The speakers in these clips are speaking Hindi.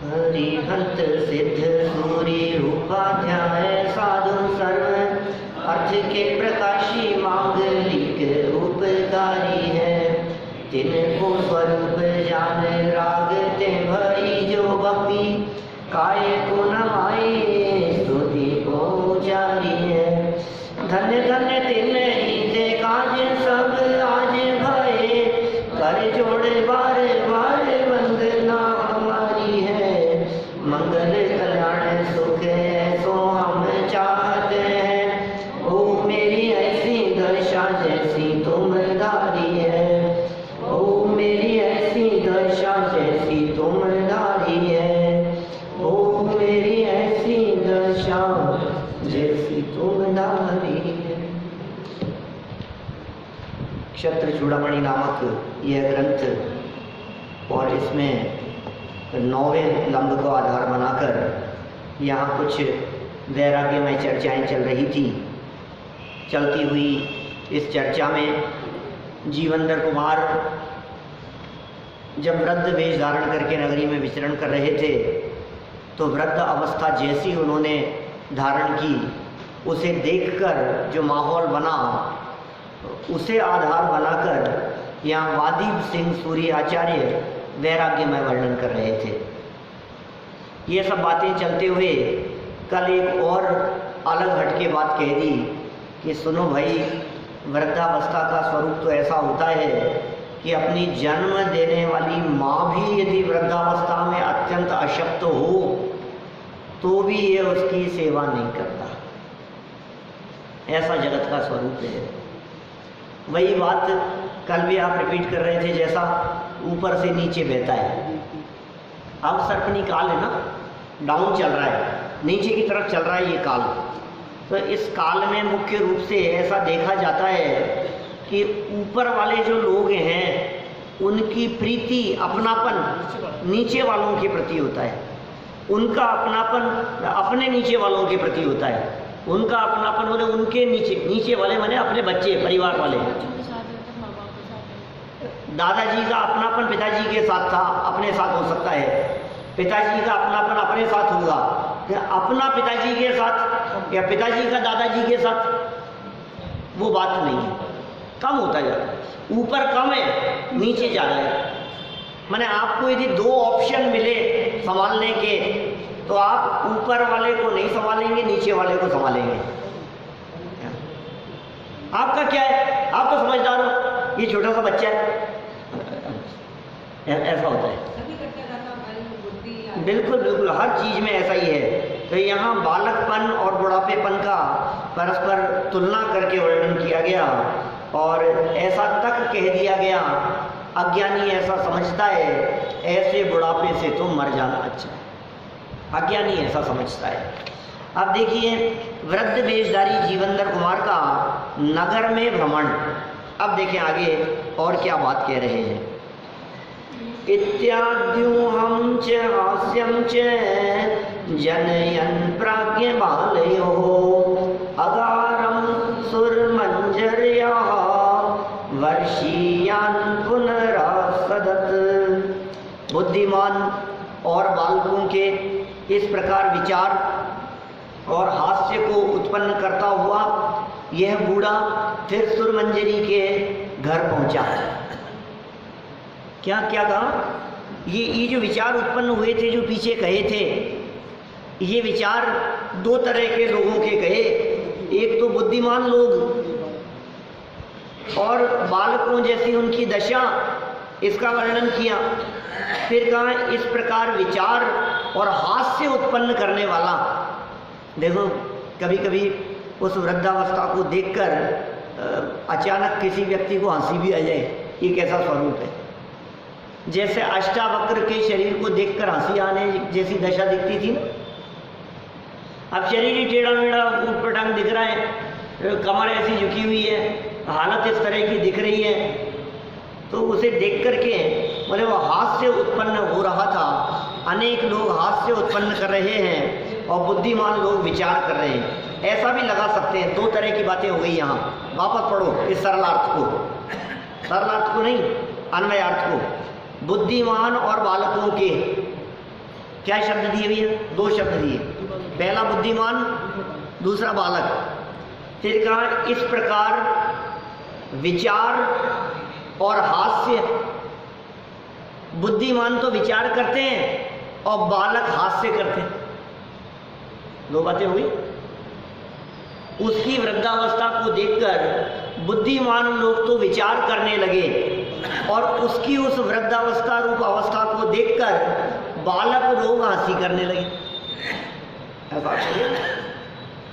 हरिहंत सिद्ध सूरी रूपाध्याय साधु सर्व अर्थ के प्रकाशी मांगलिक उपकारी है। तिनको स्वरूप जान राग ते भई जो भक्ति काय को नमाए स्तुति को जारी है। धन्य धन्य तिन ही ते काज सब आज भये कर जोड़ बार बार वंदना हमारी है। मंगल कल्याण सुख ऐसो हम चाहते हैं। ओ मेरी ऐसी दशा जैसी तुम धारी है। ओ मेरी ऐसी दशा जैसी तुम धारी है। ओ मेरी ऐसी दशा जैसी तुम धारी है। क्षत्र चूड़ामणि नामक यह ग्रंथ और इसमें 9वें लंब को आधार बनाकर यहाँ कुछ वैराग्यमय चर्चाएं चल रही थी। चलती हुई इस चर्चा में जीवंदर कुमार जब वृद्ध वेश धारण करके नगरी में विचरण कर रहे थे तो वृद्ध अवस्था जैसी उन्होंने धारण की उसे देखकर जो माहौल बना उसे आधार बनाकर यहाँ वादीप सिंह सूरी आचार्य वैराग्यमय वर्णन कर रहे थे। ये सब बातें चलते हुए कल एक और अलग हटके बात कह दी कि सुनो भाई, वृद्धावस्था का स्वरूप तो ऐसा होता है कि अपनी जन्म देने वाली माँ भी यदि वृद्धावस्था में अत्यंत अशक्त हो तो भी ये उसकी सेवा नहीं करता। ऐसा जगत का स्वरूप है। वही बात कल भी आप रिपीट कर रहे थे, जैसा ऊपर से नीचे बहता है। अब सर्पनी काल है ना, डाउन चल रहा है, नीचे की तरफ चल रहा है ये काल। तो इस काल में मुख्य रूप से ऐसा देखा जाता है कि ऊपर वाले जो लोग हैं उनकी प्रीति अपनापन नीचे वालों के प्रति होता है। उनका अपनापन अपने नीचे वालों के प्रति होता है। उनका अपनापन बोले उनके नीचे वाले माने अपने बच्चे, परिवार वाले। दादाजी का अपनापन पिताजी के साथ था, अपने साथ हो सकता है। पिताजी का अपनापन अपने साथ होगा, अपना पिताजी के साथ या पिताजी का दादाजी के साथ वो बात नहीं है। कम होता जाता है, ऊपर कम है, नीचे ज़्यादा है। माने आपको यदि 2 ऑप्शन मिले संभालने के तो आप ऊपर वाले को नहीं संभालेंगे, नीचे वाले को संभालेंगे। आपका क्या है? आप तो समझदार हो, ये छोटा सा बच्चा है। ऐसा होता है। बिल्कुल बिल्कुल, हर चीज में ऐसा ही है। तो यहाँ बालकपन और बुढ़ापेपन का परस्पर तुलना करके वर्णन किया गया और ऐसा तक कह दिया गया, अज्ञानी ऐसा समझता है ऐसे बुढ़ापे से तो मर जाना अच्छा है। अज्ञानी ऐसा समझता है। अब देखिए, वृद्ध वेशधारी जीवंदर कुमार का नगर में भ्रमण। अब देखें आगे और क्या बात कह रहे हैं। इत्याद्यूहं च हास्यं च जनयन् प्राज्ञ बालयो अगारं सुरमंजर्याः वर्षीयान् पुनरासदत्। बुद्धिमान और बालकों के इस प्रकार विचार और हास्य को उत्पन्न करता हुआ यह बूढ़ा फिर सुरमंजरी के घर पहुंचा। क्या क्या कहा? ये जो विचार उत्पन्न हुए थे, जो पीछे कहे थे, ये विचार 2 तरह के लोगों के कहे। एक तो बुद्धिमान लोग और बालकों जैसी उनकी दशा, इसका वर्णन किया। फिर कहा इस प्रकार विचार और हास्य उत्पन्न करने वाला। देखो, कभी कभी उस वृद्धावस्था को देखकर अचानक किसी व्यक्ति को हंसी भी आ जाए, ये कैसा स्वरूप है। जैसे अष्टावक्र के शरीर को देखकर हंसी आने जैसी दशा दिखती थी ना। अब शरीर ही टेढ़ा मेढ़ा ऊट पटांग दिख रहा है, कमर ऐसी झुकी हुई है, हालत इस तरह की दिख रही है, तो उसे देख करके बोले वो हास्य उत्पन्न हो रहा था। अनेक लोग हास्य उत्पन्न कर रहे हैं और बुद्धिमान लोग विचार कर रहे हैं, ऐसा भी लगा सकते हैं। 2 तरह की बातें हो गई यहाँ। वापस पढ़ो इस सरलार्थ को नहीं, अन्वयार्थ को। बुद्धिमान और बालकों के क्या शब्द दिए भैया? 2 शब्द दिए, पहला बुद्धिमान, दूसरा बालक। फिर कहा इस प्रकार विचार और हास्य, बुद्धिमान तो विचार करते हैं और बालक हास्य करते हैं। 2 बातें हुई। उसकी वृद्धावस्था को देखकर बुद्धिमान लोग तो विचार करने लगे और उसकी उस वृद्धावस्था रूप अवस्था को देखकर बालक लोग हंसी करने लगे। ऐसा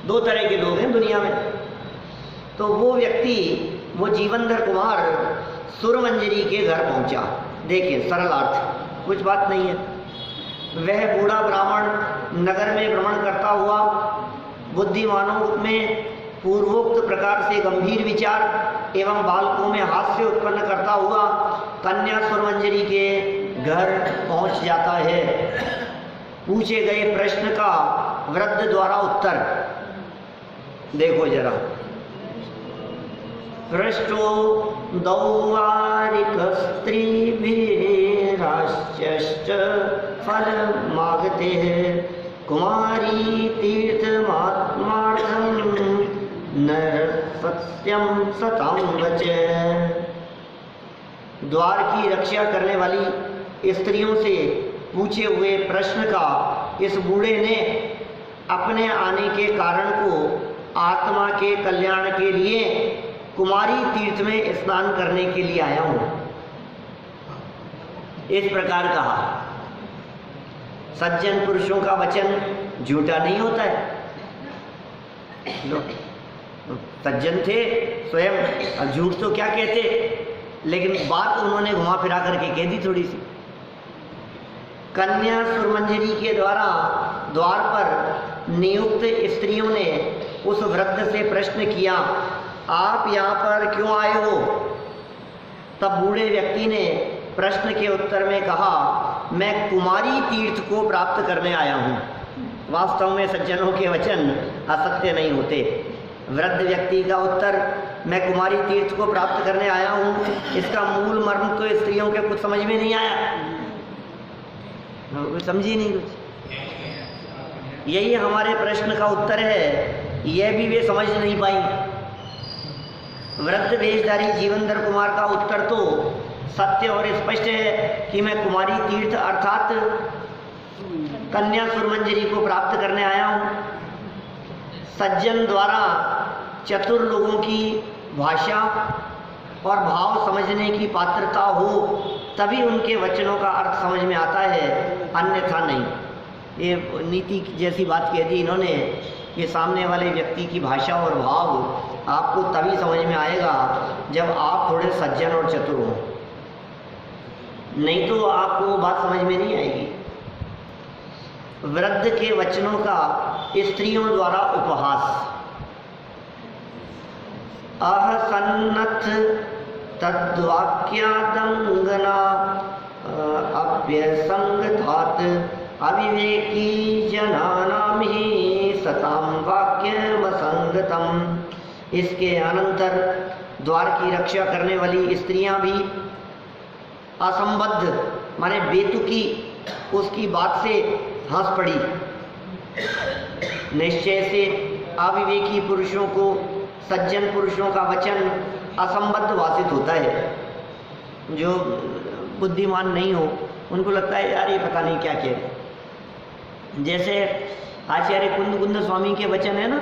2 तरह के लोग हैं दुनिया में। तो वो व्यक्ति, वो जीवनधर कुमार सुरमंजरी के घर पहुंचा। देखिए सरल अर्थ, कुछ बात नहीं है। वह बूढ़ा ब्राह्मण नगर में भ्रमण करता हुआ बुद्धिमानों में पूर्वोक्त प्रकार से गंभीर विचार एवं बालकों में हास्य उत्पन्न करता हुआ कन्या सुरमंजरी के घर पहुंच जाता है। पूछे गए प्रश्न का वृद्ध द्वारा उत्तर देखो जरा। पृष्ठो दौवारिक स्त्रीभिराश्च फल मागते हैं कुमारी तीर्थमात्मार्थं नर सत्यम सतां वचे। द्वार की रक्षा करने वाली स्त्रियों से पूछे हुए प्रश्न का इस बूढ़े ने अपने आने के कारण को आत्मा के कल्याण के लिए कुमारी तीर्थ में स्नान करने के लिए आया हूं, इस प्रकार कहा। सज्जन पुरुषों का वचन झूठा नहीं होता है। सज्जन थे स्वयं, अब झूठ तो क्या कहते, लेकिन बात उन्होंने घुमा फिरा करके कह दी थोड़ी सी। कन्या सुरमंजरी के द्वारा द्वार पर नियुक्त स्त्रियों ने उस वृद्ध से प्रश्न किया, आप यहाँ पर क्यों आए हो? तब बूढ़े व्यक्ति ने प्रश्न के उत्तर में कहा, मैं कुमारी तीर्थ को प्राप्त करने आया हूँ। वास्तव में सज्जनों के वचन असत्य नहीं होते। वृद्ध व्यक्ति का उत्तर, मैं कुमारी तीर्थ को प्राप्त करने आया हूँ, इसका मूल मर्म तो स्त्रियों के कुछ समझ में नहीं आया, समझी नहीं कुछ। यही हमारे प्रश्न का उत्तर है, यह भी वे समझ नहीं पाई। वृद्ध वेशधारी जीवनधर कुमार का उत्तर तो सत्य और स्पष्ट है कि मैं कुमारी तीर्थ अर्थात कन्या सुरमंजरी को प्राप्त करने आया हूँ। सज्जन द्वारा चतुर लोगों की भाषा और भाव समझने की पात्रता हो तभी उनके वचनों का अर्थ समझ में आता है, अन्यथा नहीं। ये नीति जैसी बात कह दी इन्होंने कि सामने वाले व्यक्ति की भाषा और भाव आपको तभी समझ में आएगा जब आप थोड़े सज्जन और चतुर हो, नहीं तो आपको वो बात समझ में नहीं आएगी। वृद्ध के वचनों का स्त्रियों द्वारा उपहास। अहसन्नथ तद्वाक्यादंगना अभ्यसंगतात् अविवेकी जनानां ही सतां वाक्यमसंगतम्। इसके अनंतर द्वार की रक्षा करने वाली स्त्रियां भी असंबद्ध माने बेतुकी उसकी बात से हंस पड़ी। निश्चय से अविवेकी पुरुषों को सज्जन पुरुषों का वचन असंबद्ध वासित होता है। जो बुद्धिमान नहीं हो उनको लगता है यार ये पता नहीं क्या कह। जैसे आचार्य कुंद स्वामी के वचन है ना,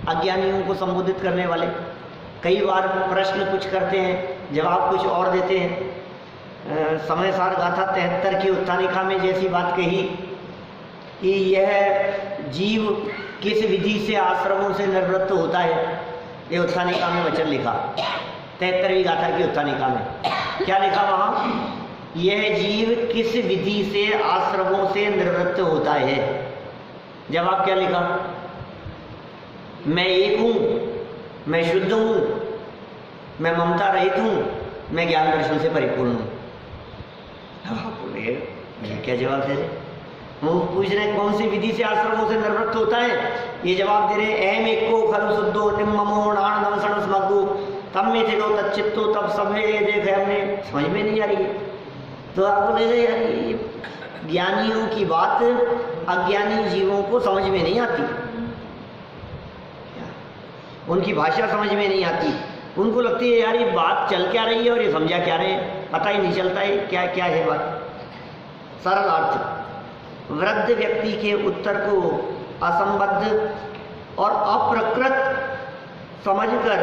अज्ञानियों को संबोधित करने वाले। कई बार प्रश्न कुछ करते हैं, जवाब कुछ और देते हैं। समय सार गाथा 73 की उत्थानिका में जैसी बात कही कि यह जीव किस विधि से आश्रमों से निवृत्त होता है, ये उत्थानिका में वचन लिखा। 73वीं गाथा की उत्थानिका में क्या लिखा वहाँ? यह जीव किस विधि से आश्रमों से निवृत्त होता है। जवाब क्या लिखा? मैं एक हूँ, मैं शुद्ध हूँ, मैं ममता रहित हूँ, मैं ज्ञान दर्शन से परिपूर्ण हूँ। बोले क्या जवाब दे रहे? वो पूछ रहे कौन सी विधि से आश्रमों से निवृत्त होता है, ये जवाब दे रहे अहम एको खलु शुद्धो निम्ममो नाणदम सणस्मग्गु तब में थे लो तच्चित्तो तब सब देखे हमने। समझ में नहीं आ रही है तो आप बोले यार ज्ञानियों की बात अज्ञानी जीवों को समझ में नहीं आती, उनकी भाषा समझ में नहीं आती। उनको लगती है यार ये बात चल क्या रही है और ये समझा क्या रहे हैं, पता ही नहीं चलता है क्या क्या है बात। सरल अर्थ वृद्ध व्यक्ति के उत्तर को असंबद्ध और अप्रकृत समझकर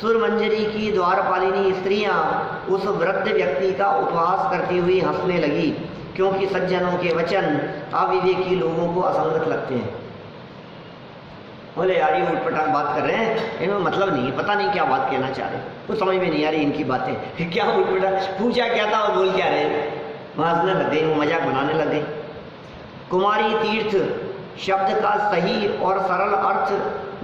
सुरमंजरी की द्वारपालिनी स्त्रियां उस वृद्ध व्यक्ति का उपहास करती हुई हंसने लगी, क्योंकि सज्जनों के वचन अविवेकी लोगों को असंगत लगते हैं। बोले यार ये उटपटांग बात कर रहे हैं, इनमें मतलब नहीं है, पता नहीं क्या बात कहना चाह रहे, कुछ समझ में नहीं आ रही इनकी बातें। क्या उटपटांग पूछा क्या था और बोल क्या रहे, हंसने लग गई, मजाक बनाने लग गई। कुमारी तीर्थ शब्द का सही और सरल अर्थ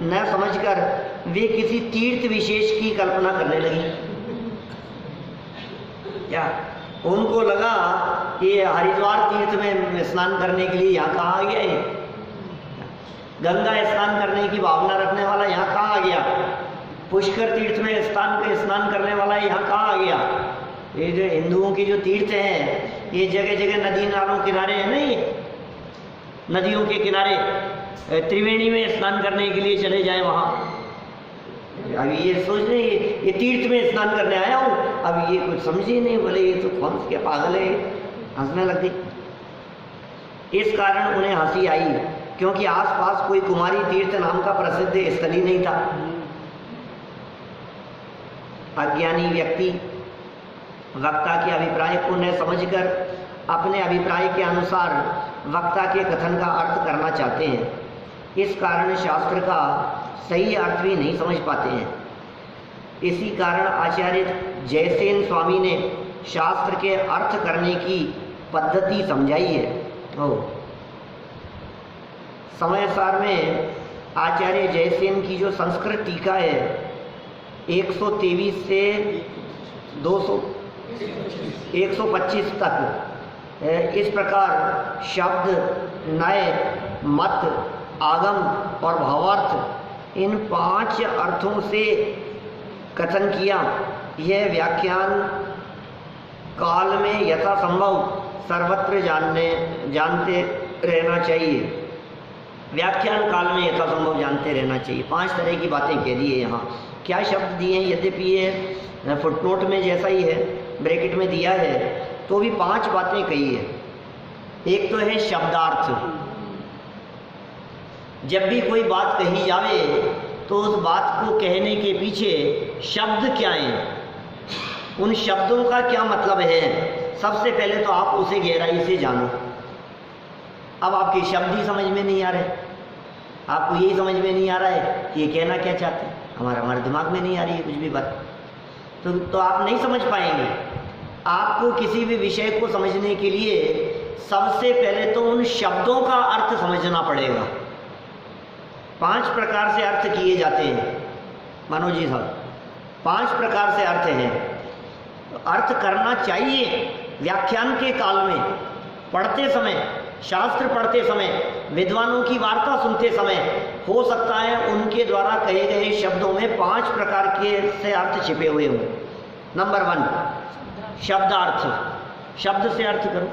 न समझकर वे किसी तीर्थ विशेष की कल्पना करने लगी। क्या उनको लगा कि हरिद्वार तीर्थ में स्नान करने के लिए यहाँ कहाँ आ गया है, गंगा स्नान करने की भावना रखने वाला यहाँ कहाँ आ गया, पुष्कर तीर्थ में स्नान करने वाला यहाँ कहाँ आ गया। ये जो हिंदुओं की जो तीर्थ हैं ये जगह जगह नदी नालों किनारे है ना, ये नदियों के किनारे, त्रिवेणी में स्नान करने के लिए चले जाए वहाँ। अभी ये सोच रहे ये तीर्थ में स्नान करने आया हूँ, अब ये कुछ समझ ही नहीं, बोले ये तो कौन क्या पागल है, हंसने लग गई। इस कारण उन्हें हंसी आई, क्योंकि आसपास कोई कुमारी तीर्थ नाम का प्रसिद्ध स्थल ही नहीं था। अज्ञानी व्यक्ति वक्ता के अभिप्राय को न समझकर अपने अभिप्राय के अनुसार वक्ता के कथन का अर्थ करना चाहते हैं। इस कारण शास्त्र का सही अर्थ भी नहीं समझ पाते हैं। इसी कारण आचार्य जयसेन स्वामी ने शास्त्र के अर्थ करने की पद्धति समझाई है। समय सार में आचार्य जयसेन की जो संस्कृत टीका है 123 से 125 तक इस प्रकार शब्द, नय, मत, आगम और भावार्थ इन 5 अर्थों से कथन किया। यह व्याख्यान काल में यथासंभव सर्वत्र जानते रहना चाहिए। व्याख्यान काल में यथासंभव जानते रहना चाहिए। 5 तरह की बातें कह दी है यहाँ। क्या शब्द दिए हैं, यद्यपि ये फुटनोट में जैसा ही है, ब्रैकेट में दिया है, तो भी 5 बातें कही है। एक तो है शब्दार्थ। जब भी कोई बात कही जावे तो उस बात को कहने के पीछे शब्द क्या हैं, उन शब्दों का क्या मतलब है, सबसे पहले तो आप उसे गहराई से जानो। अब आपके शब्द ही समझ में नहीं आ रहे, आपको यही समझ में नहीं आ रहा है कि ये कहना क्या चाहते हैं, हमारे दिमाग में नहीं आ रही है कुछ भी बात, तो आप नहीं समझ पाएंगे। आपको किसी भी विषय को समझने के लिए सबसे पहले तो उन शब्दों का अर्थ समझना पड़ेगा। 5 प्रकार से अर्थ किए जाते हैं मनोज जी साहब, 5 प्रकार से अर्थ हैं। तो अर्थ करना चाहिए व्याख्यान के काल में, पढ़ते समय, शास्त्र पढ़ते समय, विद्वानों की वार्ता सुनते समय। हो सकता है उनके द्वारा कहे गए शब्दों में 5 प्रकार के से अर्थ छिपे हुए हों। नंबर 1 शब्दार्थ। शब्द से अर्थ करो,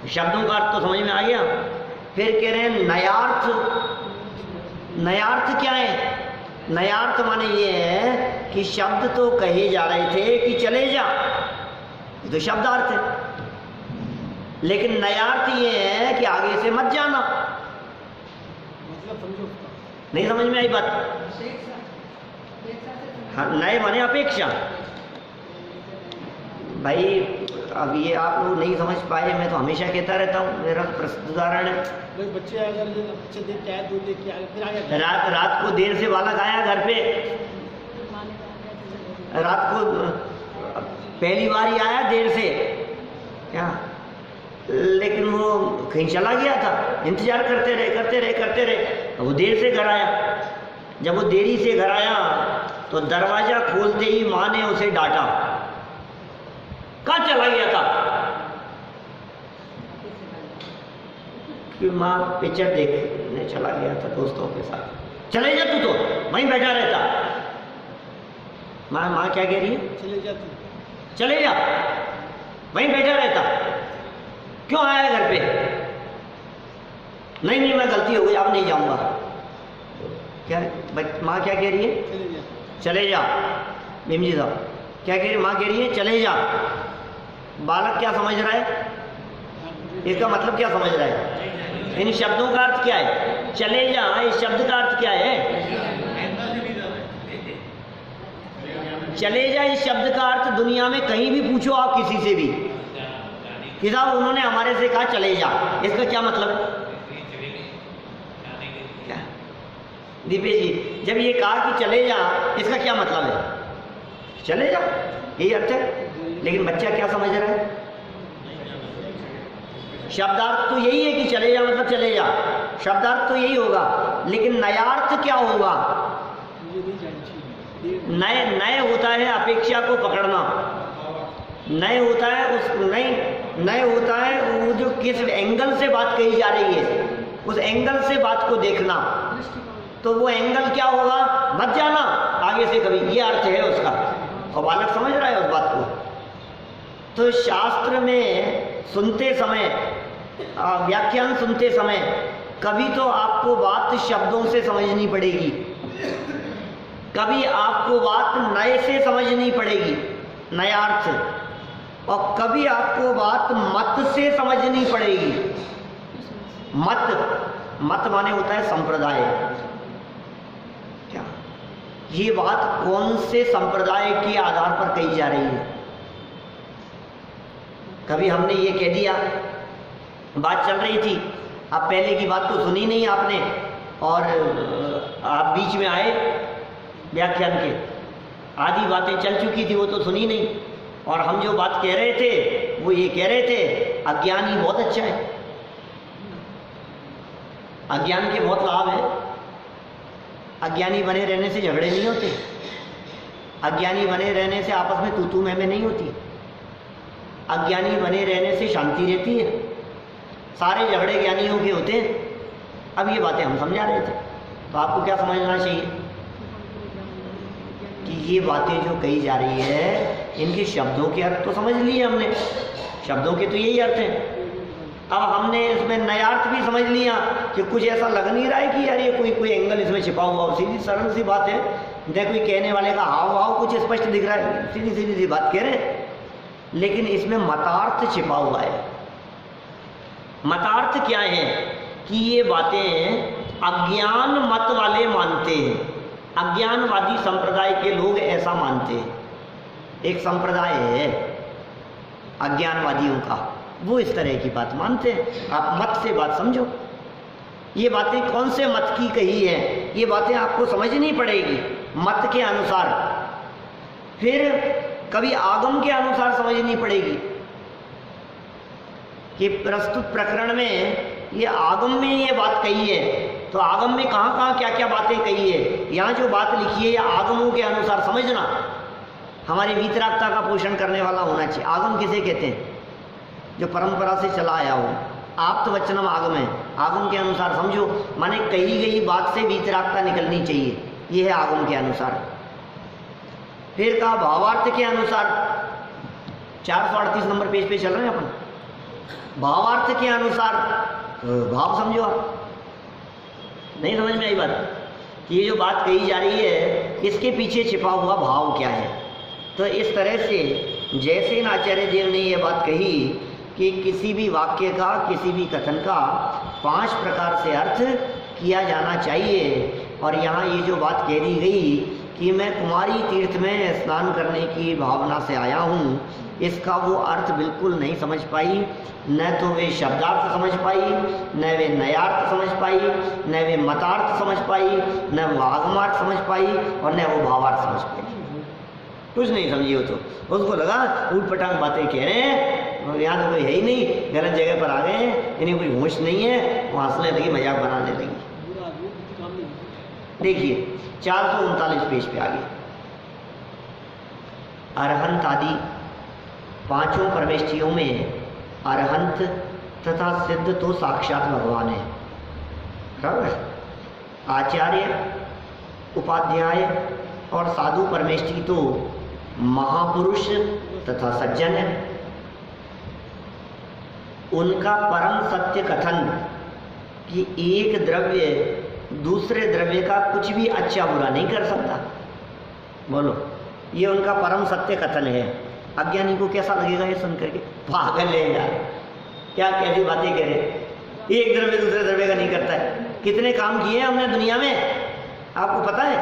शब्दों का अर्थ तो समझ में आ गया। फिर कह रहे हैं नयार्थ। नयार्थ क्या है? नयार्थ माने ये है कि शब्द तो कहे जा रहे थे कि चले जा, ये तो शब्दार्थ है, लेकिन नयार्थ ये है कि आगे से मत जाना। नहीं समझ में आई बात? हाँ, नए माने अपेक्षा। भाई अब ये आप लोग नहीं समझ पाए, मैं तो हमेशा कहता रहता हूँ, मेरा प्रसिद्ध उदाहरण है। बच्चे अगर बच्चे देख के आए, दूध देख के आए, फिर आ गया। रात को देर से बालक आया घर पे, रात को पहली बार ही आया देर से, क्या, लेकिन वो कहीं चला गया था, इंतजार करते रहे, वो देर से घर आया। जब वो देरी से घर आया तो दरवाजा खोलते ही माँ ने उसे डांटा, कहाँ चला गया था? कि माँ पिक्चर देखने चला गया था दोस्तों के साथ। चले जा तू, तो वहीं बैठा रहता। माँ क्या कह रही है? चले जा तू, चले जा, वहीं बैठा रहता। क्यों आया है घर पे? नहीं नहीं मैं गलती हो गई, अब नहीं जाऊंगा। क्या माँ क्या कह रही है? चले जा। चले जा। भीम जी साहब क्या कह रही है? माँ कह रही है चले जा। बालक क्या समझ रहा है? इसका मतलब क्या समझ रहा है? इन शब्दों का अर्थ क्या है? चले जा, इस शब्द का अर्थ क्या है? चले जा इस शब्द का अर्थ दुनिया में कहीं भी पूछो आप किसी से भी कि साहब उन्होंने हमारे से कहा चले जा, इसका क्या मतलब? क्या दीपेश जी, जब ये कहा कि चले जा, इसका क्या मतलब है? चले जा, यही अर्थ है। लेकिन बच्चा क्या समझ रहा है? शब्दार्थ तो यही है कि चले जा मतलब चले जा, शब्दार्थ तो यही होगा, लेकिन नयार्थ क्या होगा? नए नए होता है अपेक्षा को पकड़ना, नए होता है उस नए होता है वो जो किस एंगल से बात कही जा रही है उस एंगल से बात को देखना। तो वो एंगल क्या होगा? मत जाना आगे से कभी, ये अर्थ है उसका। और बालक समझ रहा है उस बात को। तो शास्त्र में सुनते समय, व्याख्यान सुनते समय कभी तो आपको बात शब्दों से समझनी पड़ेगी, कभी आपको बात नए से समझनी पड़ेगी, नया अर्थ, और कभी आपको बात मत से समझनी पड़ेगी। मत माने होता है संप्रदाय। क्या ये बात कौन से संप्रदाय के आधार पर कही जा रही है? कभी हमने ये कह दिया, बात चल रही थी, अब पहले की बात तो सुनी नहीं आपने और आप बीच में आए व्याख्यान के, आधी बातें चल चुकी थी वो तो सुनी नहीं, और हम जो बात कह रहे थे वो ये कह रहे थे अज्ञान ही बहुत अच्छा है, अज्ञान के बहुत लाभ है, अज्ञानी बने रहने से झगड़े नहीं होते, अज्ञानी बने रहने से आपस में तू मैं नहीं होती, अज्ञानी बने रहने से शांति रहती है, सारे झगड़े ज्ञानियों के होते हैं। अब ये बातें हम समझा रहे थे, तो आपको क्या समझना चाहिए कि ये बातें जो कही जा रही है इनके शब्दों के अर्थ तो समझ लिए हमने, शब्दों के तो यही अर्थ हैं। अब हमने इसमें नया अर्थ भी समझ लिया कि कुछ ऐसा लग नहीं रहा है कि यार ये कोई एंगल इसमें छिपा हुआ हो। सीधी सरल सी बात है, देखो कोई कहने वाले का हाव भाव कुछ स्पष्ट दिख रहा है, सीधी सी बात कह रहे हैं, लेकिन इसमें मतार्थ छिपा हुआ है। मतार्थ क्या है कि ये बातें अज्ञान मत वाले मानते हैं, अज्ञानवादी संप्रदाय के लोग ऐसा मानते हैं। एक संप्रदाय है अज्ञानवादियों का, वो इस तरह की बात मानते हैं। आप मत से बात समझो, ये बातें कौन से मत की कही है, ये बातें आपको समझनी पड़ेगी मत के अनुसार, फिर कभी आगम के अनुसार समझनी पड़ेगी कि प्रस्तुत प्रकरण में ये आगम में ये बात कही है, तो आगम में कहाँ कहाँ क्या क्या बातें कही है, यहाँ जो बात लिखी है या आगमों के अनुसार समझना। हमारी वीतरागता का पोषण करने वाला होना चाहिए। आगम किसे कहते हैं? जो परंपरा से चला आया हो, आप्त वचनम आगम है, आगम के अनुसार समझो, माने कही गई बात से वीतरागता निकलनी चाहिए, ये है आगम के अनुसार। फिर कहा भावार्थ के अनुसार, 438 नंबर पेज पे चल रहे हैं अपन, भावार्थ के अनुसार भाव समझो। आप नहीं समझ में आई बात कि ये जो बात कही जा रही है इसके पीछे छिपा हुआ भाव क्या है। तो इस तरह से जैसे आचार्य देव ने ये बात कही कि किसी भी वाक्य का, किसी भी कथन का 5 प्रकार से अर्थ किया जाना चाहिए, और यहाँ ये जो बात कह दी गई कि मैं कुमारी तीर्थ में स्नान करने की भावना से आया हूँ, इसका वो अर्थ बिल्कुल नहीं समझ पाई, न तो वे शब्दार्थ समझ पाई, न वे नयार्थ समझ पाई, न वे मतार्थ समझ पाई, न वो आगमार्थ समझ पाई, और न वो भावार्थ समझ पाई। कुछ नहीं समझी हो, तो उसको लगा ऊट पटांग बातें कह रहे हैं, यहाँ तो कोई है ही नहीं, गलत जगह पर आ गए हैं, इन्हें कोई होश नहीं है, वो हंसने लगी, मजाक बनाने लगी। देखिए 439 पेज पे आगे, अरहंत आदि 5 परमेष्ठियों में अरहंत तथा सिद्ध तो साक्षात भगवान है, बराबर। आचार्य, उपाध्याय और साधु परमेष्ठी तो महापुरुष तथा सज्जन है। उनका परम सत्य कथन कि एक द्रव्य दूसरे द्रव्य का कुछ भी अच्छा बुरा नहीं कर सकता। बोलो, ये उनका परम सत्य कथन है। अज्ञानी को कैसा लगेगा ये सुन करके? पागल है यार, क्या कैसी बातें कह रहे हैं। एक द्रव्य दूसरे द्रव्य का नहीं करता है। कितने काम किए हैं हमने दुनिया में, आपको पता है?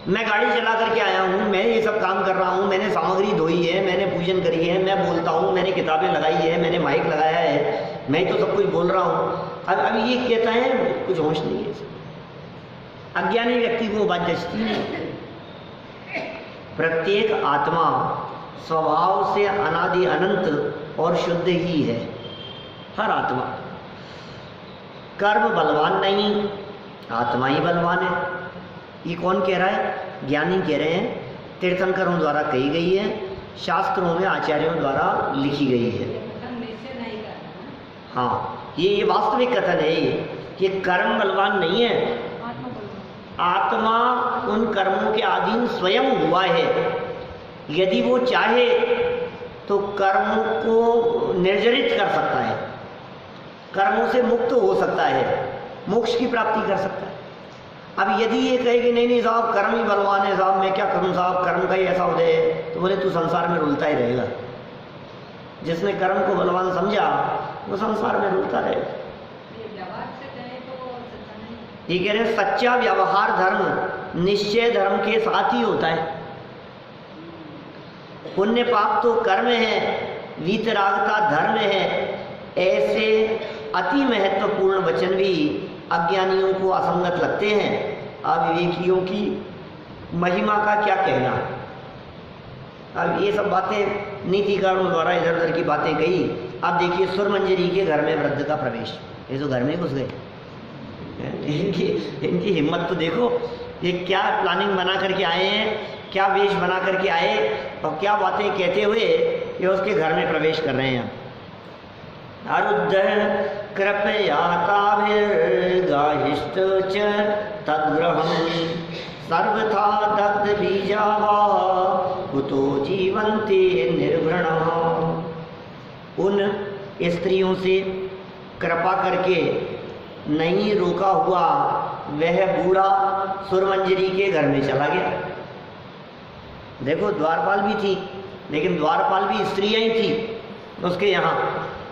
मैं गाड़ी चला करके आया हूँ, मैं ये सब काम कर रहा हूँ, मैंने सामग्री धोई है, मैंने पूजन करी है, मैं बोलता हूँ, मैंने किताबें लगाई है, मैंने माइक लगाया है, मैं तो सब कुछ बोल रहा हूँ। अब ये कहता है कुछ होश नहीं है। अज्ञानी व्यक्ति को बात जचती नहीं। प्रत्येक आत्मा स्वभाव से अनादि अनंत और शुद्ध ही है, हर आत्मा। कर्म बलवान नहीं, आत्मा ही बलवान है। ये कौन कह रहा है? ज्ञानी कह रहे हैं, तीर्थंकरों द्वारा कही गई है, शास्त्रों में आचार्यों द्वारा लिखी गई है। हाँ, ये वास्तविक कथन है ये कि कर्म बलवान नहीं है, आत्मा उन कर्मों के अधीन स्वयं हुआ है। यदि वो चाहे तो कर्मों को निर्जरित कर सकता है, कर्मों से मुक्त हो सकता है, मोक्ष की प्राप्ति कर सकता है। अब यदि ये कहे कि नहीं नहीं साहब कर्म ही बलवान है साहब, मैं क्या करूं साहब, कर्म का ही ऐसा उदय है, तो बोले तू संसार में रुलता ही रहेगा। जिसने कर्म को बलवान समझा वो संसार में रुलता रहेगा। ये कह रहे सच्चा व्यवहार धर्म निश्चय धर्म के साथ ही होता है। पुण्य पाप तो कर्म है, वीतरागता धर्म है। ऐसे अति महत्वपूर्ण वचन भी अज्ञानियों को असंगत लगते हैं। अविवेकियों की महिमा का क्या कहना। अब ये सब बातें नीतिकारों द्वारा इधर उधर की बातें कही। अब देखिए सुरमंजरी के घर में वृद्ध का प्रवेश, ये तो घर में घुस गए। इनकी हिम्मत तो देखो, ये क्या प्लानिंग बना करके आए हैं, क्या वेश बना करके आए और क्या बातें कहते हुए ये उसके घर में प्रवेश कर रहे हैं। अरुद्ध कृपया ताभिर्गाहिष्ठ च तद्ग्रहं सर्वथा दग्ध बीजावा कुतो जीवन्ते निर्भृणः। उन स्त्रियों से कृपा करके नहीं रोका हुआ वह बूढ़ा सुरमंजरी के घर में चला गया। देखो द्वारपाल भी थी, लेकिन द्वारपाल भी स्त्रियां ही थी उसके यहाँ,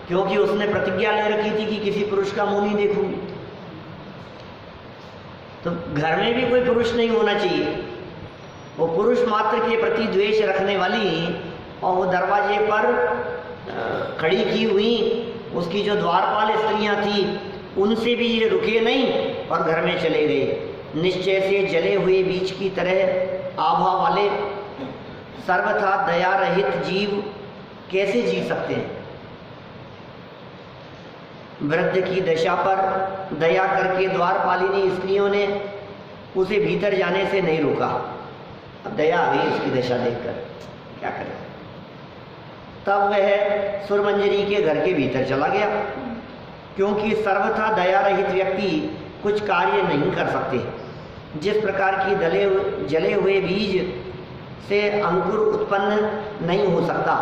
क्योंकि उसने प्रतिज्ञा ले रखी थी कि किसी पुरुष का मुंह नहीं देखूंगी। तो घर में भी कोई पुरुष नहीं होना चाहिए। वो पुरुष मात्र के प्रति द्वेष रखने वाली और वो दरवाजे पर खड़ी की हुई उसकी जो द्वारपाल स्त्रियां थी उनसे भी ये रुके नहीं और घर में चले गए। निश्चय से जले हुए बीज की तरह आभा वाले सर्वथा दया रहित जीव कैसे जी सकते हैं। वृद्ध की दशा पर दया करके द्वारपालिनी स्त्रियों ने उसे भीतर जाने से नहीं रोका। अब दया आ गई उसकी दशा देखकर, क्या करें। तब वह सुरमंजरी के घर के भीतर चला गया, क्योंकि सर्वथा दया रहित व्यक्ति कुछ कार्य नहीं कर सकते। जिस प्रकार की जले हुए बीज से अंकुर उत्पन्न नहीं हो सकता।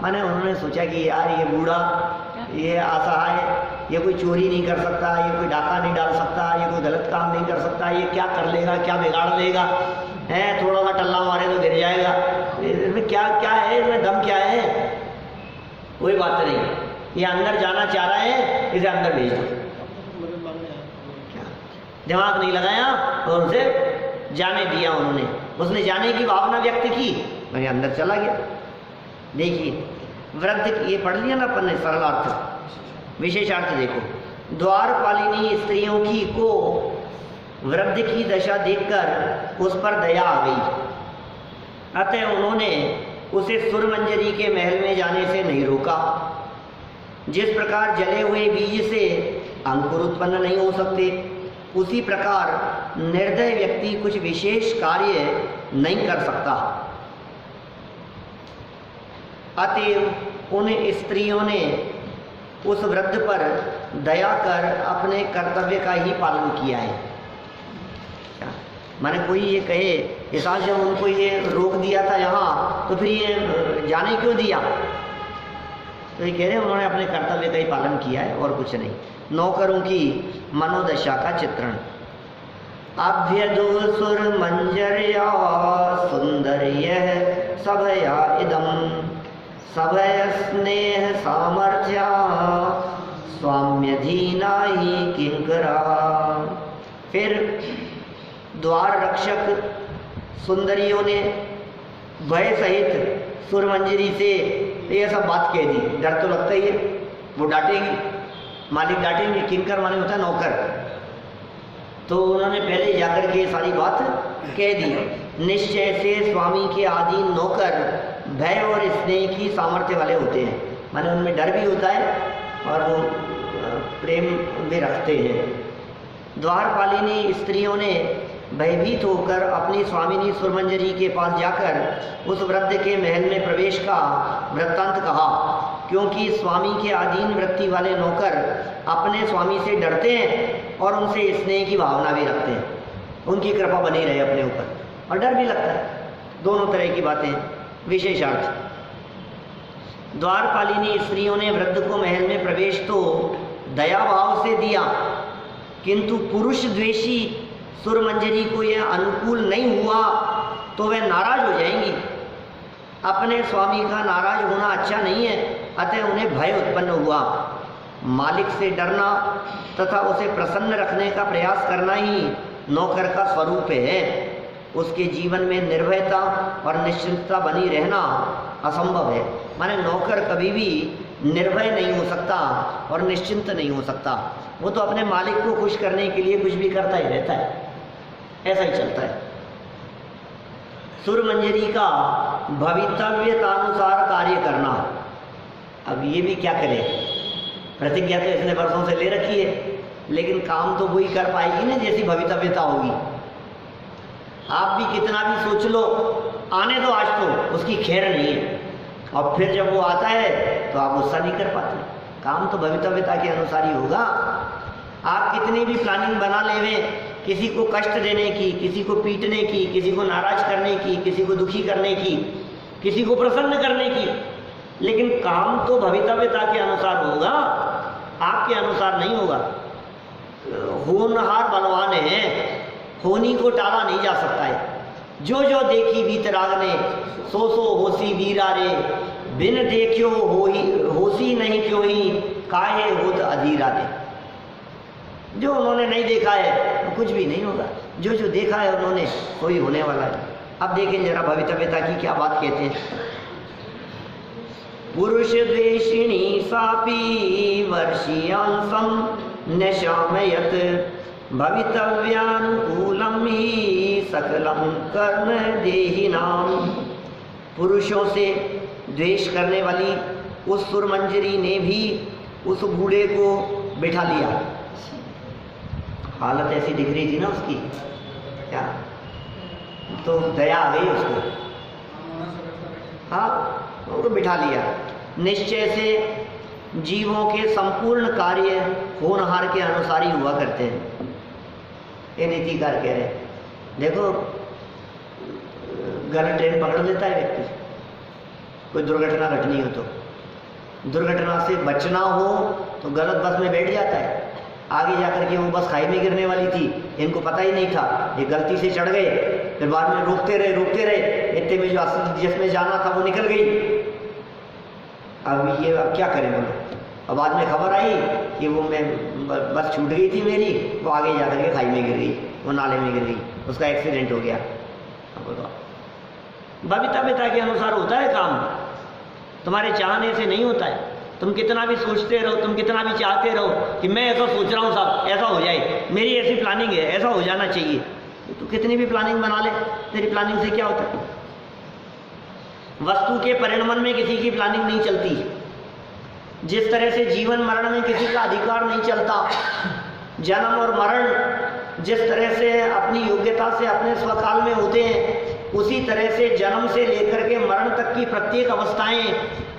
माने उन्होंने सोचा कि यार ये बूढ़ा, ये असहाय, ये कोई चोरी नहीं कर सकता, ये कोई डाका नहीं डाल सकता, ये कोई गलत काम नहीं कर सकता, ये क्या कर लेगा, क्या बिगाड़ लेगा, है थोड़ा सा टल्ला मारे तो गिर जाएगा, इसमें क्या क्या है, इसमें दम क्या है। कोई बात नहीं, ये अंदर जाना चाह रहा है, इसे अंदर भेज दो। दिमाग नहीं लगाया और उसे जाने दिया उन्होंने। उसने जाने की भावना व्यक्त की, वही अंदर चला गया। देखिए वृद्ध, ये पढ़ लिया ना अपन ने सरल अर्थ, विशेषार्थ देखो। द्वारपालिनी स्त्रियों की को वृद्ध की दशा देखकर उस पर दया आ गई, अतः उन्होंने उसे सुरमंजरी के महल में जाने से नहीं रोका। जिस प्रकार जले हुए बीज से अंकुर उत्पन्न नहीं हो सकते, उसी प्रकार निर्दय व्यक्ति कुछ विशेष कार्य नहीं कर सकता। अतएव उन स्त्रियों ने उस वृद्ध पर दया कर अपने कर्तव्य का ही पालन किया है। माने कोई ये कहे इस आज जब उनको ये रोक दिया था यहाँ, तो फिर ये जाने क्यों दिया। तो ये कह रहे हैं उन्होंने अपने कर्तव्य का ही पालन किया है और कुछ नहीं। नौकरों की मनोदशा का चित्रण। अभ्यदो सुर मंजर्या सुंदर्य सभया इदम सभय स्नेह सामर्थ्या स्वाम्यधीना ही किंकरा। फिर द्वार रक्षक सुंदरियों ने भय सहित सुरमंजरी से ये सब बात कह दी। डर तो लगता ही है, वो डांटेगी, मालिक डांटेंगे, किंकर माने होता है नौकर। तो उन्होंने पहले जाकर के सारी बात कह दी। निश्चय से स्वामी के अधीन नौकर भय और स्नेह की सामर्थ्य वाले होते हैं, माने उनमें डर भी होता है और वो प्रेम भी रखते हैं। द्वारपालिनी स्त्रियों ने भयभीत होकर अपनी स्वामिनी सुरमंजरी के पास जाकर उस वृद्ध के महल में प्रवेश का वृत्तांत कहा, क्योंकि स्वामी के अधीन वृत्ति वाले नौकर अपने स्वामी से डरते हैं और उनसे स्नेह की भावना भी रखते हैं, उनकी कृपा बनी रहे अपने ऊपर, और डर भी लगता है। दोनों तरह की बातें विशेषार्थ। द्वारपालिनी स्त्रियों ने वृद्ध को महल में प्रवेश तो दया भाव से दिया, किंतु पुरुष द्वेषी सुरमंजरी को यह अनुकूल नहीं हुआ तो वह नाराज हो जाएंगी। अपने स्वामी का नाराज होना अच्छा नहीं है, अतः उन्हें भय उत्पन्न हुआ। मालिक से डरना तथा उसे प्रसन्न रखने का प्रयास करना ही नौकर का स्वरूप है। उसके जीवन में निर्भयता और निश्चिंतता बनी रहना असंभव है। माने नौकर कभी भी निर्भय नहीं हो सकता और निश्चिंत नहीं हो सकता, वो तो अपने मालिक को खुश करने के लिए कुछ भी करता ही रहता है, ऐसा ही चलता है। सुरमंजरी का भवितव्यतानुसार कार्य करना। अब ये भी क्या करे, प्रतिज्ञा तो इसने वर्षों से ले रखी है, लेकिन काम तो वही कर पाएगी ना जैसी भवितव्यता होगी। आप भी कितना भी सोच लो, आने दो आज तो उसकी खैर नहीं है, और फिर जब वो आता है तो आप गुस्सा नहीं कर पाते। काम तो भवितव्यता के अनुसार ही होगा। आप कितनी भी प्लानिंग बना लेवें किसी को कष्ट देने की, किसी को पीटने की, किसी को नाराज करने की, किसी को दुखी करने की, किसी को प्रसन्न करने की, लेकिन काम तो भवितव्यता के अनुसार होगा, आपके अनुसार नहीं होगा। होनहार बलवान है, होनी को टाला नहीं जा सकता है। जो जो देखी वीतराग ने सो सो होसी वीरा रे, बिन देखियो होसी नहीं क्यों ही काहे होत अधीरा रे। जो उन्होंने नहीं देखा है तो कुछ भी नहीं होगा, जो जो देखा है उन्होंने वही होने वाला है। अब देखें जरा भवितव्यता की क्या बात कहते हैं। पुरुष द्वेषिणी सापी वर्षीयांसम नशामयत भवितव्यानुकूलम ही सकलम कर्म देहिनाम। पुरुषों से द्वेष करने वाली उस सुरमंजरी ने भी उस बूढ़े को बिठा लिया। हालत ऐसी दिख रही थी ना उसकी, क्या तो दया आ गई उसको, हाँ उसको बिठा लिया। निश्चय से जीवों के संपूर्ण कार्य होनहार के अनुसार ही हुआ करते हैं। ये नीतिकार कह रहे हैं। देखो गलत ट्रेन पकड़ लेता है व्यक्ति, कोई दुर्घटना घटनी हो तो, दुर्घटना से बचना हो तो गलत बस में बैठ जाता है। आगे जाकर के वो बस खाई में गिरने वाली थी, इनको पता ही नहीं था, ये गलती से चढ़ गए, फिर बाद में रोकते रहे, इतने में जो जिसमें जाना था वो निकल गई। अब क्या करें बोलो। अब बाद में खबर आई कि वो मैं बस छूट गई थी मेरी, वो आगे जाकर के खाई में गिर गई, वो नाले में गिर गई, उसका एक्सीडेंट हो गया। भवितव्यता के अनुसार होता है काम, तुम्हारे चाहने से नहीं होता है। तुम कितना भी सोचते रहो, तुम कितना भी चाहते रहो कि मैं ऐसा सोच रहा हूँ साहब, ऐसा हो जाए, मेरी ऐसी प्लानिंग है, ऐसा हो जाना चाहिए, तो कितनी भी प्लानिंग बना ले, तेरी प्लानिंग से क्या होता है। वस्तु के परिणमन में किसी की प्लानिंग नहीं चलती। जिस तरह से जीवन मरण में किसी का अधिकार नहीं चलता, जन्म और मरण जिस तरह से अपनी योग्यता से अपने स्वकाल में होते हैं, उसी तरह से जन्म से लेकर के मरण तक की प्रत्येक अवस्थाएं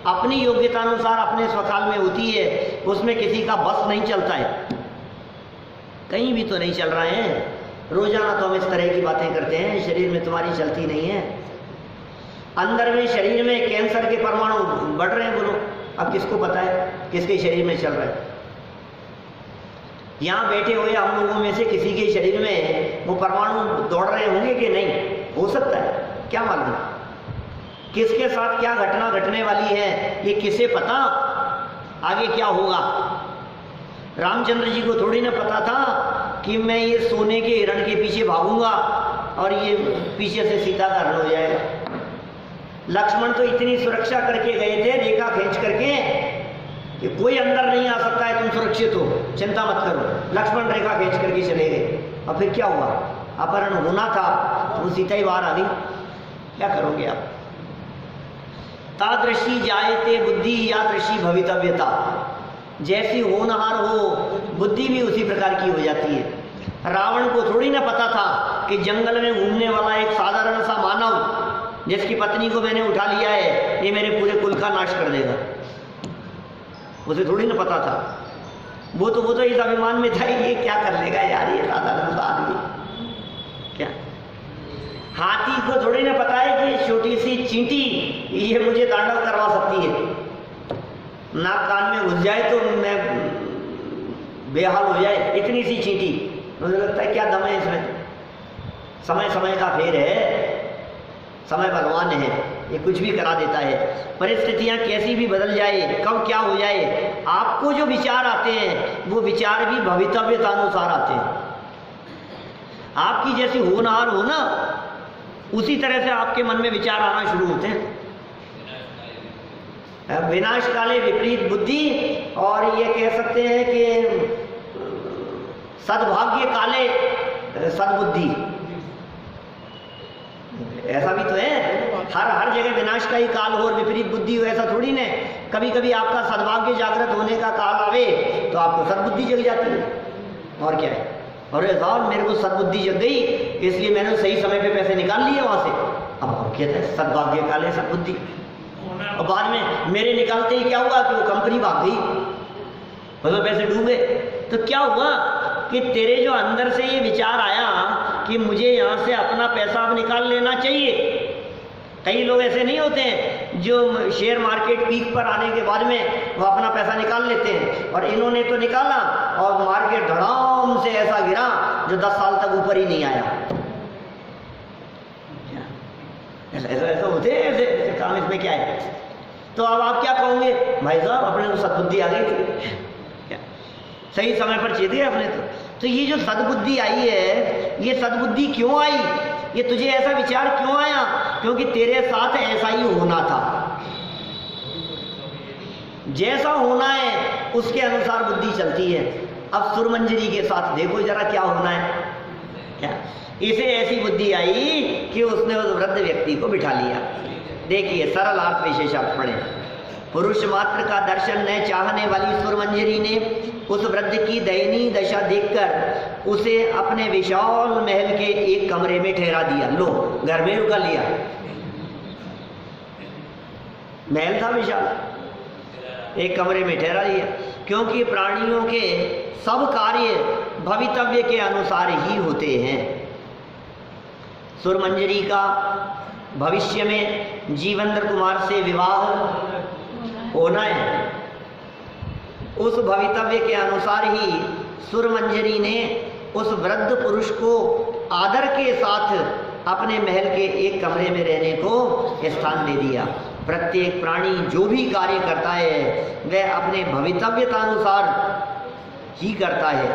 अपनी योग्यता अनुसार अपने स्वकाल में होती है। उसमें किसी का बस नहीं चलता है, कहीं भी तो नहीं चल रहा है। रोजाना तो हम इस तरह की बातें करते हैं, शरीर में तुम्हारी चलती नहीं है। अंदर में शरीर में कैंसर के परमाणु बढ़ रहे हैं बोलो, अब किसको पता है किसके शरीर में चल रहा है? यहाँ बैठे हुए हम लोगों में से किसी के शरीर में वो परमाणु दौड़ रहे होंगे कि नहीं? हो सकता है, क्या मालूम किसके साथ क्या घटना घटने वाली है, ये किसे पता आगे क्या होगा। रामचंद्र जी को थोड़ी ना पता था कि मैं ये सोने के हिरण के पीछे भागूंगा और ये पीछे से सीता का हरण हो जाएगा। लक्ष्मण तो इतनी सुरक्षा करके गए थे, रेखा खींच करके कि कोई अंदर नहीं आ सकता है, तुम सुरक्षित हो, चिंता मत करो। लक्ष्मण रेखा खींच करके चले गए और फिर क्या हुआ? अपहरण होना था तो वो सीता ही बाहर आ गई। क्या करोगे आप? तादृशी जायते बुद्धि यादृशी भवितव्यता। जैसी होनहार हो बुद्धि भी उसी प्रकार की हो जाती है। रावण को थोड़ी ना पता था कि जंगल में घूमने वाला एक साधारण सा मानव जिसकी पत्नी को मैंने उठा लिया है ये मेरे पूरे कुल का नाश कर देगा। उसे थोड़ी ना पता था। वो तो इस अभिमान में था ये क्या कर लेगा यार, ये साधारण सा आदमी क्या। हाथी को थोड़ी ना पता है कि छोटी सी चींटी ये मुझे तांडव करवा सकती है, नाक कान में घुस जाए तो मैं बेहाल हो जाए, इतनी सी चींटी। मुझे लगता है क्या दम है इसमें। समय समय का फेर है, समय बलवान है, ये कुछ भी करा देता है। परिस्थितियां कैसी भी बदल जाए, कब क्या हो जाए, आपको जो विचार आते हैं वो विचार भी भवितव्यता अनुसार आते हैं। आपकी जैसी होनहार हो ना उसी तरह से आपके मन में विचार आना शुरू होते हैं। विनाश काले विपरीत बुद्धि, और ये कह सकते हैं कि सद्भाग्य काले सद्बुद्धि। ऐसा भी तो है, हर जगह विनाश का ही काल हो और विपरीत बुद्धि हो, ऐसा थोड़ी ना। कभी कभी आपका सद्भाग्य जागृत होने का काल आवे तो आपको सद्बुद्धि जग जाती है। और क्या है, अरे साहब मेरे को सद्बुद्धि जग गई इसलिए मैंने सही समय पे पैसे निकाल लिए वहां से। अब कहते हैं सद्भाग्य काले सद्बुद्धि। और बाद में मेरे निकालते ही क्या हुआ कि वो कंपनी भाग गई, मतलब पैसे डूबे। तो क्या हुआ कि तेरे जो अंदर से ये विचार आया कि मुझे यहाँ से अपना पैसा अब निकाल लेना चाहिए। कई लोग ऐसे नहीं होते हैं जो शेयर मार्केट पीक पर आने के बाद में वो अपना पैसा निकाल लेते हैं, और इन्होंने तो निकाला और मार्केट धड़ाम से ऐसा गिरा जो 10 साल तक ऊपर ही नहीं आया। ऐसा होते हैं, ऐसे काम। इसमें क्या है? तो अब आप क्या कहोगे? भाई साहब अपने को सद्बुद्धि आ गई थी, क्या सही समय पर चेत गए अपने। तो ये जो सद्बुद्धि आई है, ये सद्बुद्धि क्यों आई? ये तुझे ऐसा विचार क्यों आया? क्योंकि तेरे साथ ऐसा ही होना था। जैसा होना है उसके अनुसार बुद्धि चलती है। अब सुरमंजरी के साथ देखो जरा क्या होना है। क्या इसे ऐसी बुद्धि आई कि उसने उस वृद्ध व्यक्ति को बिठा लिया। देखिए सरल अर्थ विशेषार्थ पढ़े। पुरुष मात्र का दर्शन न चाहने वाली सुरमंजरी ने उस वृद्ध की दयनीय दशा देखकर उसे अपने विशाल महल के एक कमरे में ठहरा दिया। लो, घर में रुका लिया, महल था विशाल, एक कमरे में ठहरा लिया। क्योंकि प्राणियों के सब कार्य भवितव्य के अनुसार ही होते हैं। सुरमंजरी का भविष्य में जीवेंद्र कुमार से विवाह होना है। उस भवितव्य के अनुसार ही सुरमंजरी ने उस वृद्ध पुरुष को आदर के साथ अपने महल के एक कमरे में रहने को स्थान दे दिया। प्रत्येक प्राणी जो भी कार्य करता है वह अपने भवितव्यता अनुसार ही करता है।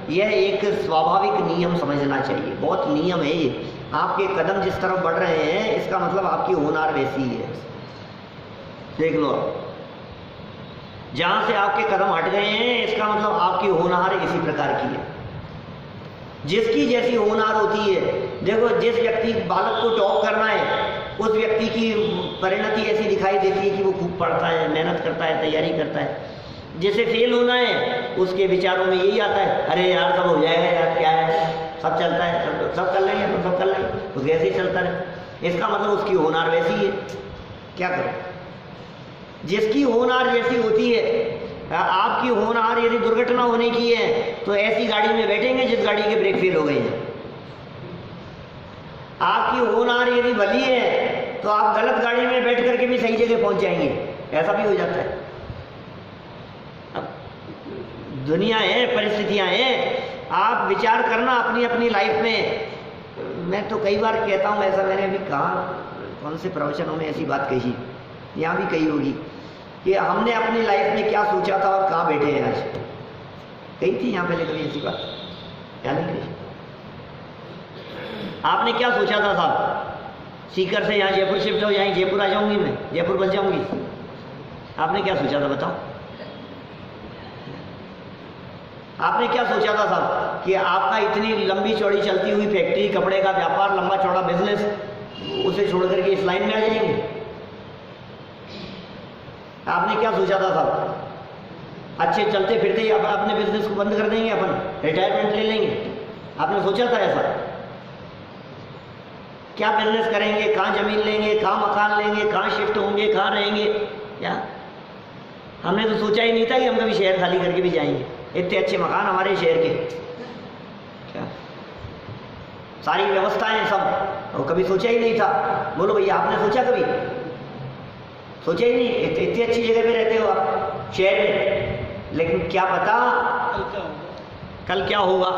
यह एक स्वाभाविक नियम समझना चाहिए। बहुत नियम है ये। आपके कदम जिस तरफ बढ़ रहे हैं इसका मतलब आपकी होनहार वैसी है। देख लो, जहां से आपके कदम हट गए हैं इसका मतलब आपकी होनहार इसी प्रकार की है। जिसकी जैसी होनहार होती है, देखो जिस व्यक्ति बालक को टॉप करना है उस व्यक्ति की परिणति ऐसी दिखाई देती है कि वो खूब पढ़ता है, मेहनत करता है, तैयारी करता है। जिसे फेल होना है उसके विचारों में यही आता है, अरे यार सब हो जाएगा यार, क्या है, सब चलता है, सब कर लेंगे, सब कर लेंगे, तो कैसे ही चलता रहे। इसका मतलब उसकी होनहार वैसी है। क्या करें? जिसकी होनहार जैसी होती है। आपकी होनहार यदि दुर्घटना होने की है तो ऐसी गाड़ी में बैठेंगे जिस गाड़ी के ब्रेक फेल हो गए हैं। आपकी होनहार यदि भली है तो आप गलत गाड़ी में बैठ करके भी सही जगह पहुंच जाएंगे। ऐसा भी हो जाता है। दुनिया है, परिस्थितियां हैं। आप विचार करना अपनी अपनी लाइफ में। मैं तो कई बार कहता हूँ, ऐसा मैंने अभी कहा, कौन से प्रवचनों में ऐसी बात कही, यहाँ भी कही होगी, कि हमने अपनी लाइफ में क्या सोचा था और कहाँ बैठे हैं आज। कही थी यहाँ पहले कभी ऐसी बात? क्या नहीं कही? आपने क्या सोचा था साहब? सीकर से यहाँ जयपुर शिफ्ट हो, यहाँ जयपुर आ जाऊंगी, मैं जयपुर बस जाऊंगी। आपने क्या सोचा था बताओ? आपने क्या सोचा था साहब कि आपका इतनी लंबी चौड़ी चलती हुई फैक्ट्री, कपड़े का व्यापार, लंबा चौड़ा बिजनेस, उसे छोड़ करके इस लाइन में आ जाएंगे? आपने क्या सोचा था साहब? अच्छे चलते फिरते ही अपने बिजनेस को बंद कर देंगे, अपन रिटायरमेंट ले लेंगे? आपने सोचा था ऐसा? क्या बिजनेस करेंगे, कहाँ जमीन लेंगे, कहाँ मकान लेंगे, कहाँ शिफ्ट होंगे, कहाँ रहेंगे? क्या हमने तो सोचा ही नहीं था कि हम कभी शहर खाली करके भी जाएंगे। इतने अच्छे मकान हमारे शहर के, क्या सारी व्यवस्थाएं सब, और कभी सोचा ही नहीं था। बोलो भैया, आपने सोचा कभी? सोचा ही नहीं। इतनी अच्छी जगह पे रहते हो आप शहर में, लेकिन क्या पता कल क्या होगा।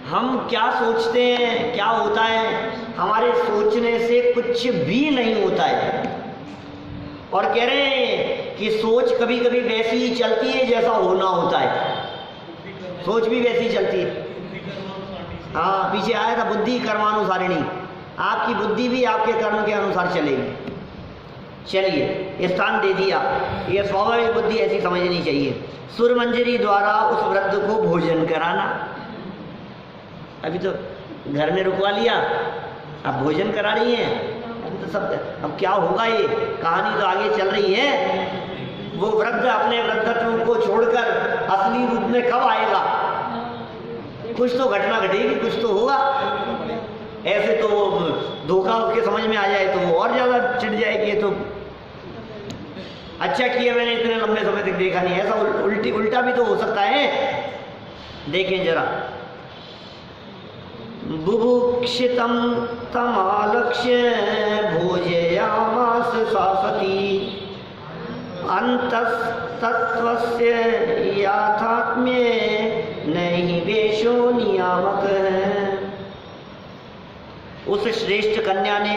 हम क्या सोचते हैं, क्या होता है, हमारे सोचने से कुछ भी नहीं होता है। और कह रहे हैं कि सोच कभी कभी वैसी ही चलती है जैसा होना होता है। सोच भी वैसी चलती है। हाँ, पीछे आया था बुद्धि कर्मानुसारिणी। आपकी बुद्धि भी आपके कर्म के अनुसार चलेगी। चलिए, स्थान दे दिया। यह स्वाभाविक बुद्धि ऐसी समझनी चाहिए। सुरमंजरी द्वारा उस वृद्ध को भोजन कराना। अभी तो घर में रुकवा लिया, अब भोजन करा रही हैं। अभी तो सब, अब क्या होगा, ये कहानी तो आगे चल रही है। वो वृद्ध अपने वृद्धत्व को छोड़कर असली रूप में कब आएगा? कुछ तो घटना घटेगी, कुछ तो होगा। ऐसे तो धोखा उसके समझ में आ जाए तो वो और ज्यादा चिढ़ जाएगी। ये तो अच्छा किया मैंने इतने लंबे समय तक देखा नहीं। ऐसा उल्टा भी तो हो सकता है। देखें जरा, बुभुक्षितं तमालक्ष्य भोजयामास सा सती अंतस्तत्वस्य याथात्म्ये नैवेशो नियामक। उस श्रेष्ठ कन्या ने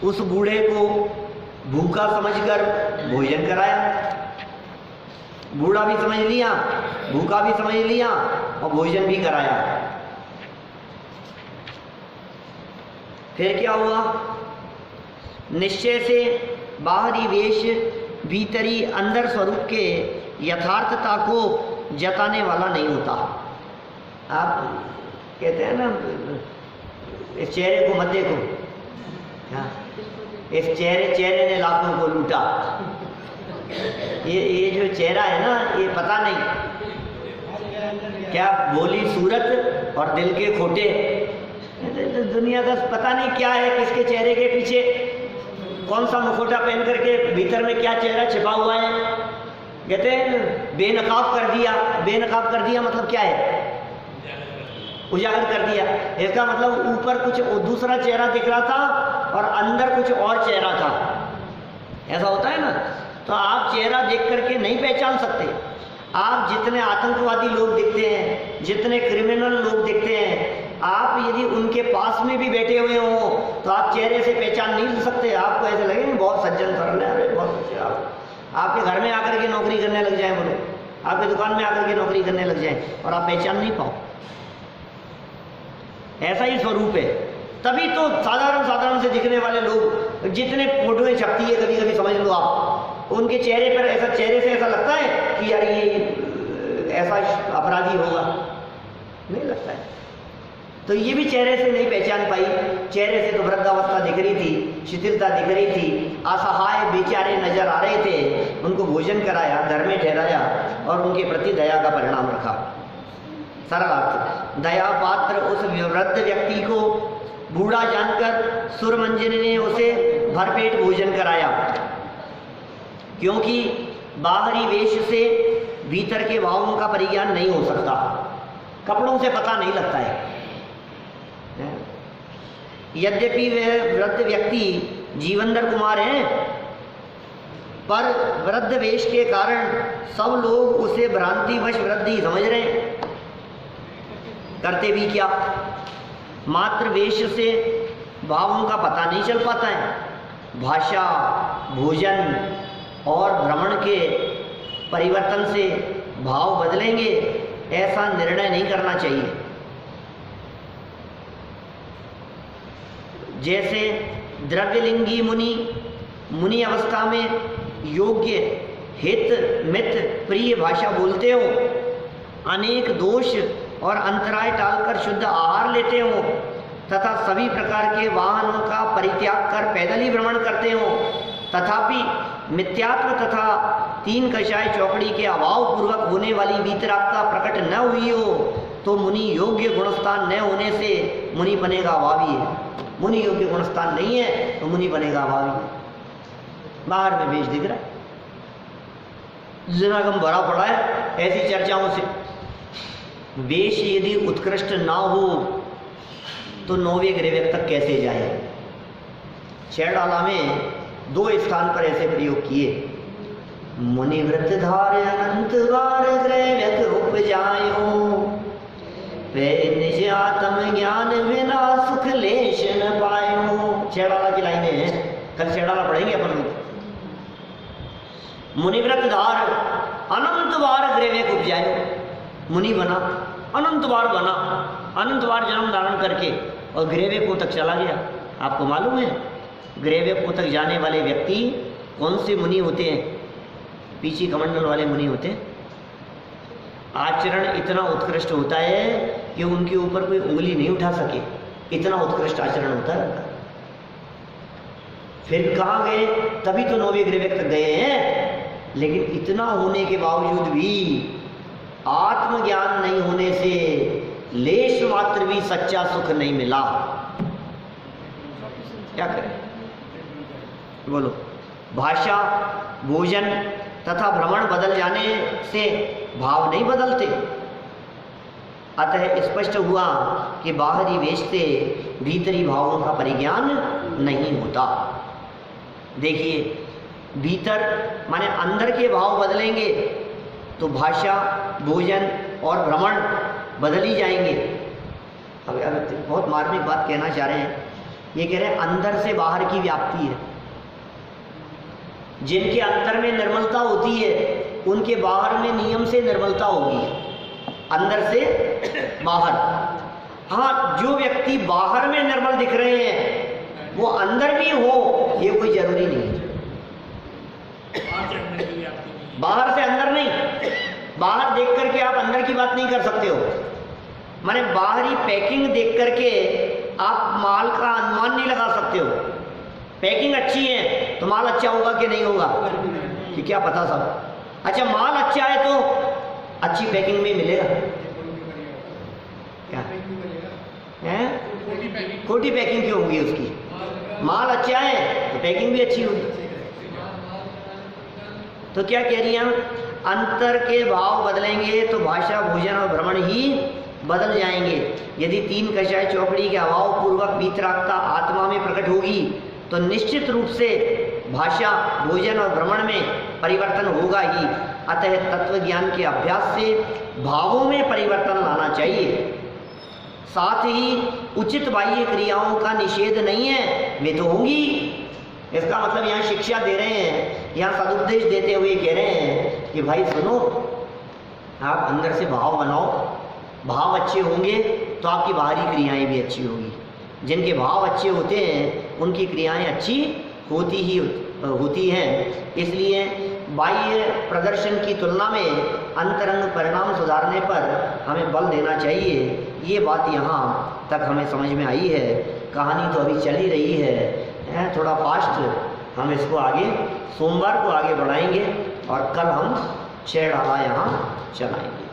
उस बूढ़े को भूखा समझकर भोजन कराया। बूढ़ा भी समझ लिया, भूखा भी समझ लिया और भोजन भी कराया। फिर क्या हुआ? निश्चय से बाहरी वेश भीतरी अंदर स्वरूप के यथार्थता को जताने वाला नहीं होता। आप कहते हैं ना, इस चेहरे को मत देखो। हाँ, इस चेहरे ने लाखों को लूटा। ये जो चेहरा है ना, ये पता नहीं क्या बोली सूरत और दिल के खोटे। दुनिया का पता नहीं क्या है, किसके चेहरे के पीछे कौन सा मुखोटा पहन करके भीतर में क्या चेहरा छिपा हुआ है। कहते हैं बेनकाब कर दिया। बेनकाब कर दिया मतलब क्या है? उजागर कर दिया। इसका मतलब ऊपर कुछ दूसरा चेहरा दिख रहा था और अंदर कुछ और चेहरा था। ऐसा होता है ना। तो आप चेहरा देख करके नहीं पहचान सकते। आप जितने आतंकवादी लोग दिखते हैं, जितने क्रिमिनल लोग दिखते हैं, आप यदि उनके पास में भी बैठे हुए हो तो आप चेहरे से पहचान नहीं सकते। आपको ऐसे लगे बहुत सज्जन सरल है, बहुत अच्छे। आपके घर में आकर के नौकरी करने लग जाए, बोले आपकी दुकान में आकर के नौकरी करने लग जाए और आप पहचान नहीं पाओ। ऐसा ही स्वरूप है। तभी तो साधारण से दिखने वाले लोग, जितने फोटोएं छपती है कभी कभी समझ लो आप, उनके चेहरे पर ऐसा, चेहरे से ऐसा लगता है कि यार ये ऐसा अपराधी होगा, नहीं लगता है। तो ये भी चेहरे से नहीं पहचान पाई। चेहरे से तो वृद्धावस्था दिख रही थी, शिथिलता दिख रही थी, असहाय बेचारे नजर आ रहे थे। उनको भोजन कराया, घर में ठहराया और उनके प्रति दया का परिणाम रखा। सरल अर्थ, दया पात्र उस वृद्ध व्यक्ति को बूढ़ा जानकर सुरमंजरी ने उसे भरपेट भोजन कराया, क्योंकि बाहरी वेश से भीतर के भावों का परिज्ञान नहीं हो सकता। कपड़ों से पता नहीं लगता है। यद्यपि वह वृद्ध व्यक्ति जीवंदर कुमार हैं, पर वृद्ध वेश के कारण सब लोग उसे भ्रांतिवश वृद्ध ही समझ रहे हैं। करते भी क्या, मात्र वेश से भावों का पता नहीं चल पाता है। भाषा, भोजन और भ्रमण के परिवर्तन से भाव बदलेंगे, ऐसा निर्णय नहीं करना चाहिए। जैसे द्रव्यलिंगी मुनि अवस्था में योग्य, हित, मित, प्रिय भाषा बोलते हो, अनेक दोष और अंतराय टालकर शुद्ध आहार लेते हो तथा सभी प्रकार के वाहनों का परित्याग कर पैदल ही भ्रमण करते हो, तथापि मिथ्यात्व तथा तीन कषाय चौकड़ी के अभाव पूर्वक होने वाली वीतरागता प्रकट न हुई हो, तो मुनि योग्य गुणस्थान न होने से मुनि बनेगा अभावी है। मुनि योग्य गुणस्थान नहीं है तो मुनि बनेगा अभावी है। बाहर में वेश दिख रहा है, जनागम भरा पड़ा है ऐसी चर्चाओं से। वेश यदि उत्कृष्ट ना हो तो 9वें गृह तक कैसे जाए। छेड़ाला में 2 स्थान पर ऐसे प्रयोग किए। मुनि व्रत धार अनंत बार गृह उपजायो, वे निज आत्म ज्ञान बिना सुख लेश न पायो। छेड़ाला की लाइनें हैं, कल छेड़ाला पढ़ेंगे अपन लोग। मुनिव्रत धार अनंत बार गृह उपजायो, मुनि बना, अनंत बार बना, अनंत बार जन्म धारण करके और गृह को तक चला गया। आपको मालूम है गृह को तक जाने वाले व्यक्ति कौन से मुनि होते हैं? पीछी कमंडल वाले मुनि होते हैं। आचरण इतना उत्कृष्ट होता है कि उनके ऊपर कोई उंगली नहीं उठा सके, इतना उत्कृष्ट आचरण होता है उनका। फिर कहाँ गए? तभी तो 9वें गृह तक गए हैं। लेकिन इतना होने के बावजूद भी आत्मज्ञान नहीं होने से लेश मात्र भी सच्चा सुख नहीं मिला। क्या करें? बोलो। भाषा, भोजन तथा भ्रमण बदल जाने से भाव नहीं बदलते। अतः स्पष्ट हुआ कि बाहरी वेश से भीतरी भावों का परिज्ञान नहीं होता। देखिए, भीतर माने अंदर के भाव बदलेंगे तो भाषा, भोजन और भ्रमण बदल ही जाएंगे। अब बहुत मार्मिक बात कहना चाह रहे हैं। ये कह रहे हैं अंदर से बाहर की व्याप्ति है। जिनके अंदर में निर्मलता होती है उनके बाहर में नियम से निर्मलता होगी, अंदर से बाहर। हाँ, जो व्यक्ति बाहर में निर्मल दिख रहे हैं वो अंदर भी हो ये कोई जरूरी नहीं है। बाहर से अंदर नहीं, बाहर देख करके आप अंदर की बात नहीं कर सकते हो। माने बाहरी पैकिंग देख करके आप माल का अनुमान नहीं लगा सकते हो। पैकिंग अच्छी है तो माल अच्छा होगा कि नहीं होगा कि क्या पता सब। अच्छा, माल अच्छा है तो अच्छी पैकिंग में मिलेगा क्या है? खोटी पैकिंग क्यों होगी उसकी? माल अच्छा है तो पैकिंग भी अच्छी होगी। तो क्या कह रही हैं हम? अंतर के भाव बदलेंगे तो भाषा, भोजन और भ्रमण ही बदल जाएंगे। यदि तीन कषाय चौकड़ी के अभाव पूर्वक वीतरागता आत्मा में प्रकट होगी तो निश्चित रूप से भाषा, भोजन और भ्रमण में परिवर्तन होगा ही। अतः तत्व ज्ञान के अभ्यास से भावों में परिवर्तन लाना चाहिए। साथ ही उचित बाह्य क्रियाओं का निषेध नहीं है, वे तो होंगी। इसका मतलब यहाँ शिक्षा दे रहे हैं, यहाँ सदुपदेश देते हुए कह रहे हैं कि भाई सुनो, आप अंदर से भाव बनाओ, भाव अच्छे होंगे तो आपकी बाहरी क्रियाएं भी अच्छी होगी। जिनके भाव अच्छे होते हैं उनकी क्रियाएं अच्छी होती हैं। इसलिए बाह्य प्रदर्शन की तुलना में अंतरंग परिणाम सुधारने पर हमें बल देना चाहिए। ये बात यहाँ तक हमें समझ में आई है। कहानी तो अभी चल ही रही है, थोड़ा फास्ट हम इसको आगे सोमवार को आगे बढ़ाएंगे और कल हम 6 डाला यहाँ चलाएंगे।